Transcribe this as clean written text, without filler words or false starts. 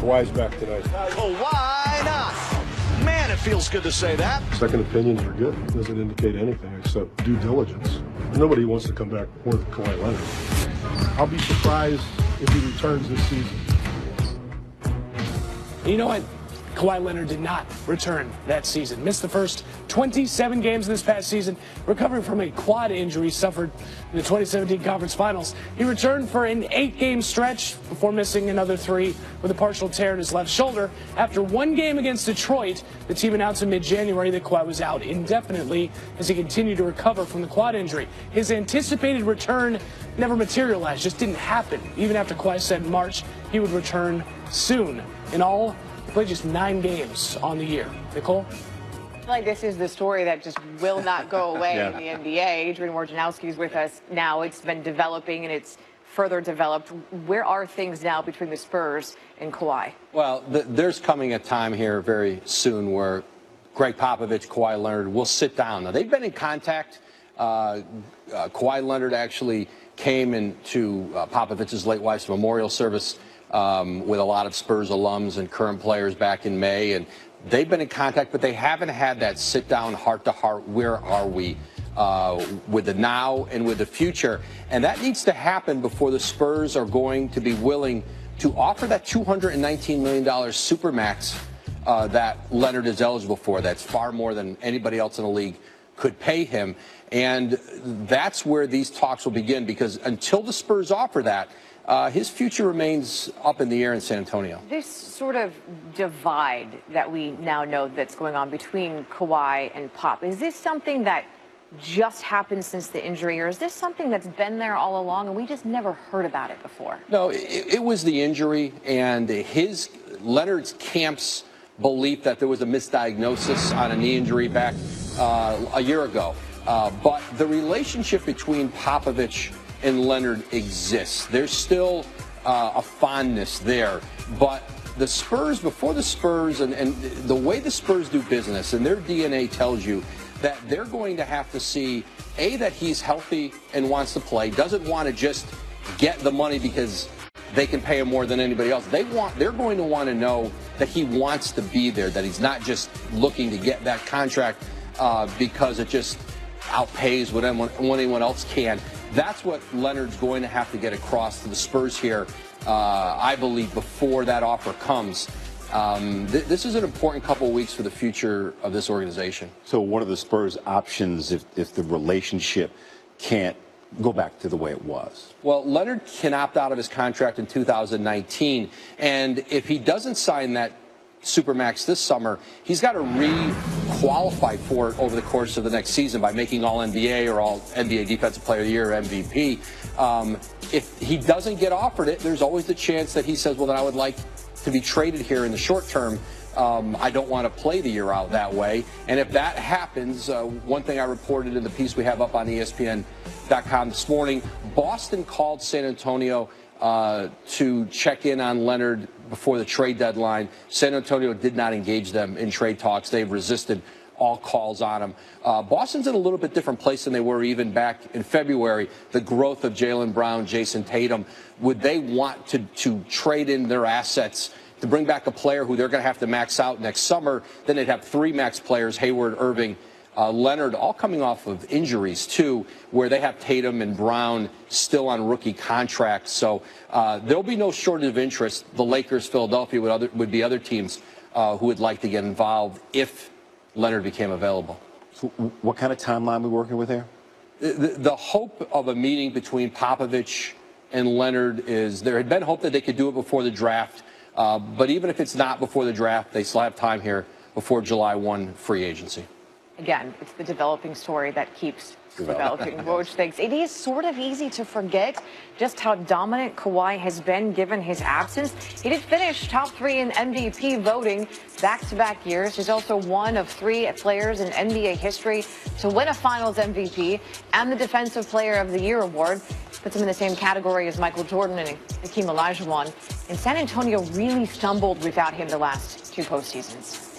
Kawhi's back tonight. Oh, why not? Man, it feels good to say that. Second opinions are good. It doesn't indicate anything except due diligence. Nobody wants to come back more than Kawhi Leonard. I'll be surprised if he returns this season. You know what? Kawhi Leonard did not return that season. Missed the first 27 games this past season, recovering from a quad injury suffered in the 2017 Conference Finals. He returned for an 8-game stretch before missing another 3 with a partial tear in his left shoulder. After one game against Detroit, the team announced in mid-January that Kawhi was out indefinitely as he continued to recover from the quad injury. His anticipated return never materialized, just didn't happen, even after Kawhi said in March he would return soon. In all, he played just 9 games on the year. Nicole? I feel like this is the story that just will not go away in the NBA. Adrian Wojnarowski is with us now. It's been developing and it's further developed. Where are things now between the Spurs and Kawhi? Well, there's coming a time here very soon where Greg Popovich, Kawhi Leonard will sit down. Now, they've been in contact. Kawhi Leonard actually came into Popovich's late wife's memorial service with a lot of Spurs alums and current players back in May, and they've been in contact, but they haven't had that sit-down, heart-to-heart, where are we with the now and with the future. And that needs to happen before the Spurs are going to be willing to offer that $219 million supermax that Leonard is eligible for. That's far more than anybody else in the league could pay him. And that's where these talks will begin, because until the Spurs offer that, his future remains up in the air in San Antonio. This sort of divide that we now know that's going on between Kawhi and Pop, is this something that just happened since the injury, or is this something that's been there all along and we just never heard about it before? No, it was the injury and Leonard's camp's belief that there was a misdiagnosis on a knee injury back a year ago. But the relationship between Popovich and Leonard exists. There's still a fondness there. But the Spurs, before the Spurs, and the way the Spurs do business, and their DNA tells you that they're going to have to see, A, that he's healthy and wants to play, doesn't want to just get the money because they can pay him more than anybody else. They're going to want to know that he wants to be there, that he's not just looking to get that contract because it just outpays what anyone else can. That's what Leonard's going to have to get across to the Spurs here, I believe, before that offer comes. This is an important couple of weeks for the future of this organization. So what are the Spurs' options if the relationship can't go back to the way it was? Well, Leonard can opt out of his contract in 2019, and if he doesn't sign that Supermax this summer, he's got to re-qualify for it over the course of the next season by making All-NBA or All-NBA Defensive Player of the Year or MVP. If he doesn't get offered it, there's always the chance that he says, well, then I would like to be traded here in the short term. I don't want to play the year out that way. And if that happens, one thing I reported in the piece we have up on ESPN.com this morning, Boston called San Antonio to check in on Leonard before the trade deadline. San Antonio did not engage them in trade talks. They've resisted all calls on him. Boston's in a little bit different place than they were even back in February. The growth of Jaylen Brown, Jason Tatum, would they want to trade in their assets to bring back a player who they're going to have to max out next summer? Then they'd have 3 max players, Hayward, Irving, Leonard, all coming off of injuries, too, where they have Tatum and Brown still on rookie contracts. So there'll be no shortage of interest. The Lakers, Philadelphia would be other teams who would like to get involved if Leonard became available. So what kind of timeline are we working with here? The hope of a meeting between Popovich and Leonard is there had been hope that they could do it before the draft. But even if it's not before the draft, they still have time here before July 1 free agency. Again, it's the developing story that keeps developing. Woj thinks it is sort of easy to forget just how dominant Kawhi has been given his absence. He did finish top 3 in MVP voting back-to-back years. He's also one of 3 players in NBA history to win a Finals MVP and the Defensive Player of the Year award. Puts him in the same category as Michael Jordan and Hakeem Olajuwon. And San Antonio really stumbled without him the last 2 postseasons.